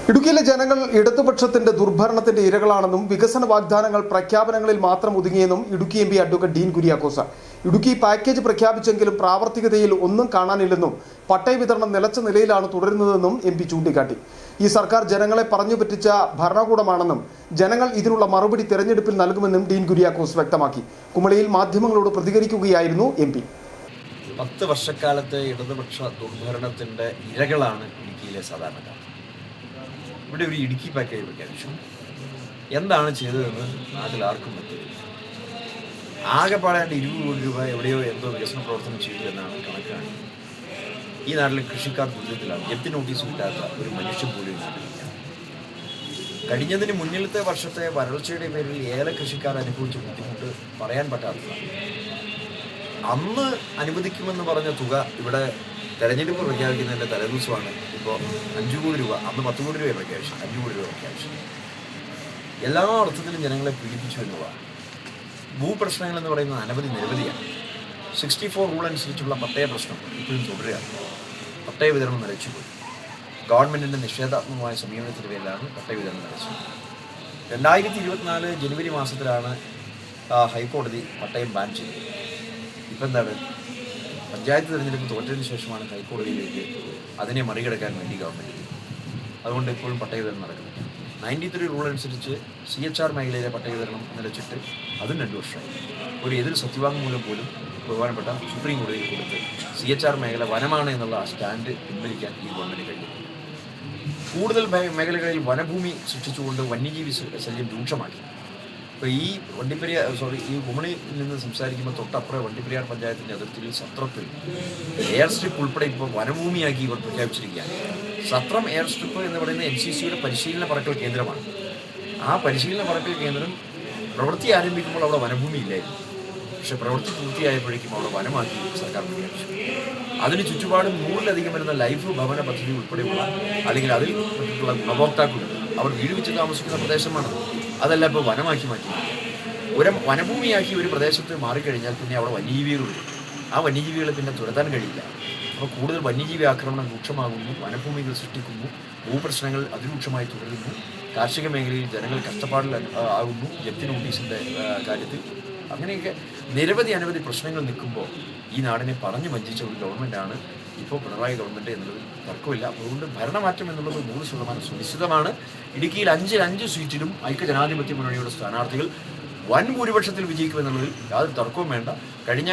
ഇടുക്കിയിലെ ജനങ്ങൾ ഇടതുപക്ഷത്തിന്റെ ദുർഭരണത്തിന്റെ ഇരകളാണെന്നും വികസന വാഗ്ദാനങ്ങൾ പ്രഖ്യാപനങ്ങളിൽ മാത്രം ഒതുങ്ങിയെന്നും Idukki M P advocate Dean Kuriakose. Idukki package പ്രഖ്യാപിച്ചെങ്കിലും പ്രാവർത്തികതയിൽ ഒന്നും കാണാനില്ലെന്നും പട്ടയ വിതരണം നിലച്ച നിലയിലാണ് തുടരുന്നതെന്നും എം പി ചൂണ്ടിക്കാട്ടി. ഈ സർക്കാർ ജനങ്ങളെ പറഞ്ഞു പറ്റിച്ച ഭരണകൂടമാണെന്നും ജനങ്ങൾ ഇതിനുള്ള മറുപടി തെരഞ്ഞെടുപ്പിൽ നൽകുമെന്നും ഡീൻ കുര്യാക്കോസ് വ്യക്തമാക്കി. കുമളിയിൽ മാധ്യമങ്ങളോട് പ്രതികരിക്കുകയായിരുന്നു എം പി. 10 വർഷക്കാലത്തെ ഇടതുപക്ഷ ദുർഭരണത്തിന്റെ ഇരകളാണ് ഇടുക്കിയിലെ സാധാരണക്കാർ. ഇവിടെ ഒരു ഇടുക്കി പാക്കേജ് പ്രഖ്യാപിച്ചു. എന്താണ് ചെയ്തതെന്ന് നാട്ടിൽ ആർക്കും പറ്റില്ല. ആകെപ്പാടാണ്ട് 20 കോടി രൂപ എവിടെയോ എന്തോ വികസന പ്രവർത്തനം ചെയ്തു എന്നാണ് കണക്കാണ്. ഈ നാട്ടിലെ കൃഷിക്കാർ ദുരിതത്തിലാണ്. ജപ്തി നോട്ടീസ് കിട്ടാത്ത ഒരു മനുഷ്യൻ പോലും നാട്ടിലില്ല. കഴിഞ്ഞതിന് മുന്നിലത്തെ വർഷത്തെ വരൾച്ചയുടെ പേരിൽ ഏറെ കൃഷിക്കാർ അനുഭവിച്ച ബുദ്ധിമുട്ട് പറയാൻ പറ്റാത്തതാണ്. അന്ന് അനുവദിക്കുമെന്ന് പറഞ്ഞ തുക ഇവിടെ തെരഞ്ഞെടുപ്പ് പ്രഖ്യാപിക്കുന്നതിൻ്റെ തലേദിവസമാണ് ഇപ്പോൾ 5 കോടി രൂപ, അന്ന് 10 കോടി രൂപ പ്രഖ്യാപിച്ചു, 5 കോടി രൂപ പ്രഖ്യാപിച്ചു. എല്ലാ അർത്ഥത്തിലും ജനങ്ങളെ പീഡിപ്പിച്ചു എന്നുള്ളതാണ്. ഭൂപ്രശ്നങ്ങൾ എന്ന് പറയുന്നത് നിരവധിയാണ്. 64 റൂൾ അനുസരിച്ചുള്ള പട്ടയ പ്രശ്നം ഇപ്പോഴും തുടരുകയാണ്. പട്ടയ വിതരണം നിലച്ചുപോയി. ഗവൺമെൻറ്റിൻ്റെ നിഷേധാത്മകമായ സമീപനത്തിൻ്റെ പേരിലാണ് പട്ടയ വിതരണം നിലച്ചത്. 2024 ജനുവരി മാസത്തിലാണ് ഹൈക്കോടതി പട്ടയം ബാൻ ചെയ്തത്. ഇപ്പം എന്താണ്, പഞ്ചായത്ത് തിരഞ്ഞെടുപ്പ് തോറ്റതിന് ശേഷമാണ് ഹൈക്കോടതിയിലേക്ക് അതിനെ മറികടക്കാൻ വേണ്ടി ഗവൺമെൻറ്. അതുകൊണ്ട് ഇപ്പോഴും പട്ടയ വിതരണം നടക്കുന്നില്ല. 93 റൂൾ അനുസരിച്ച് CHR മേഖലയിലെ പട്ടയ വിതരണം നിലച്ചിട്ട് അതും 2 വർഷമായി. ഒരു എതിർ സത്യവാങ്മൂലം പോലും ബഹുമാനപ്പെട്ട സുപ്രീം കോടതിയിൽ കൊടുത്ത് CHR മേഖല വനമാണ് എന്നുള്ള ആ സ്റ്റാൻഡ് പിൻവലിക്കാൻ ഈ ഗവൺമെൻറ് കഴിഞ്ഞു. കൂടുതൽ മേഖലകളിൽ വനഭൂമി സൃഷ്ടിച്ചുകൊണ്ട് വന്യജീവി ശല്യം രൂക്ഷമാക്കി. ഇപ്പോൾ ഈ ഈ കുമളിയിൽ നിന്ന് സംസാരിക്കുമ്പോൾ തൊട്ടപ്പുറം വണ്ടിപ്പെരിയാർ പഞ്ചായത്തിൻ്റെ അതിർത്തിയിൽ സത്രത്തിൽ എയർ സ്ട്രിപ്പ് ഉൾപ്പെടെ ഇപ്പോൾ വനഭൂമിയാക്കി ഇവർ പ്രഖ്യാപിച്ചിരിക്കുകയാണ്. സത്രം എയർ സ്ട്രിപ്പ് എന്ന് പറയുന്നത് NCCയുടെ പരിശീലന പറക്കൽ കേന്ദ്രമാണ്. ആ പരിശീലന പറക്കൽ കേന്ദ്രം പ്രവൃത്തി ആരംഭിക്കുമ്പോൾ അവിടെ വനഭൂമി ഇല്ലായിരുന്നു. പക്ഷെ പ്രവൃത്തി പൂർത്തിയായപ്പോഴേക്കും അവിടെ വനമാക്കി സർക്കാർ പ്രഖ്യാപിച്ചു. അതിന് ചുറ്റുപാടും 100-ലധികം വരുന്ന ലൈഫ് ഭവന പദ്ധതി ഉൾപ്പെടെയുള്ള അല്ലെങ്കിൽ അതിൽ പെട്ടിട്ടുള്ള ഗുണഭോക്താക്കളുണ്ട്. അവർ വീട് വെച്ച് താമസിക്കുന്ന പ്രദേശമാണ്. അതെല്ലാം ഇപ്പോൾ വനമാക്കി മാറ്റി. ഒരു വനഭൂമിയാക്കി ഒരു പ്രദേശത്ത് മാറിക്കഴിഞ്ഞാൽ പിന്നെ അവിടെ വന്യജീവികളുണ്ട്. ആ വന്യജീവികളെ പിന്നെ തുരത്താൻ കഴിയില്ല. അപ്പോൾ കൂടുതൽ വന്യജീവി ആക്രമണം രൂക്ഷമാകുന്നു, വനഭൂമികൾ സൃഷ്ടിക്കുന്നു, ഭൂപ്രശ്നങ്ങൾ അതിരൂക്ഷമായി തുടരുന്നു, കാർഷിക മേഖലയിൽ ജനങ്ങൾ കഷ്ടപ്പാടിൽ ആകുന്നു, ജപ്തി നോട്ടീസിൻ്റെ കാര്യത്തിൽ. അങ്ങനെയൊക്കെ അനവധി പ്രശ്നങ്ങൾ നിൽക്കുമ്പോൾ ഈ നാടിനെ പറഞ്ഞു വഞ്ചിച്ച ഒരു ഗവൺമെൻറ്റാണ് ഇപ്പോൾ പിണറായി ഗവൺമെൻറ് എന്നുള്ളത് തർക്കമില്ല. അതുകൊണ്ട് ഭരണമാറ്റം എന്നുള്ളത് 100% സുനിശ്ചിതമാണ്. ഇടുക്കിയിൽ 5 സീറ്റിലും ഐക്യജനാധിപത്യ മുന്നണിയുടെ സ്ഥാനാർത്ഥികൾ വൻ ഭൂരിപക്ഷത്തിൽ വിജയിക്കുമെന്നുള്ളതിൽ യാതൊരു തർക്കവും വേണ്ട. കഴിഞ്ഞ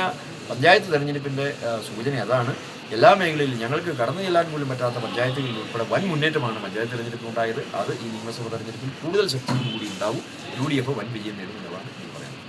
പഞ്ചായത്ത് തെരഞ്ഞെടുപ്പിൻ്റെ സൂചന അതാണ്. എല്ലാ മേഖലയിലും ഞങ്ങൾക്ക് കടന്നു ചെല്ലാൻ പോലും പറ്റാത്ത പഞ്ചായത്തുകളിൽ ഉൾപ്പെടെ വൻ മുന്നേറ്റമാണ് പഞ്ചായത്ത് തെരഞ്ഞെടുപ്പ് ഉണ്ടായത്. അത് ഈ നിയമസഭാ തെരഞ്ഞെടുപ്പിൽ കൂടുതൽ ശക്തിയോടുകൂടി ഉണ്ടാവും. UDF വൻ വിജയം നേടുമെന്നുള്ളതാണ് എനിക്ക് പറയുന്നത്.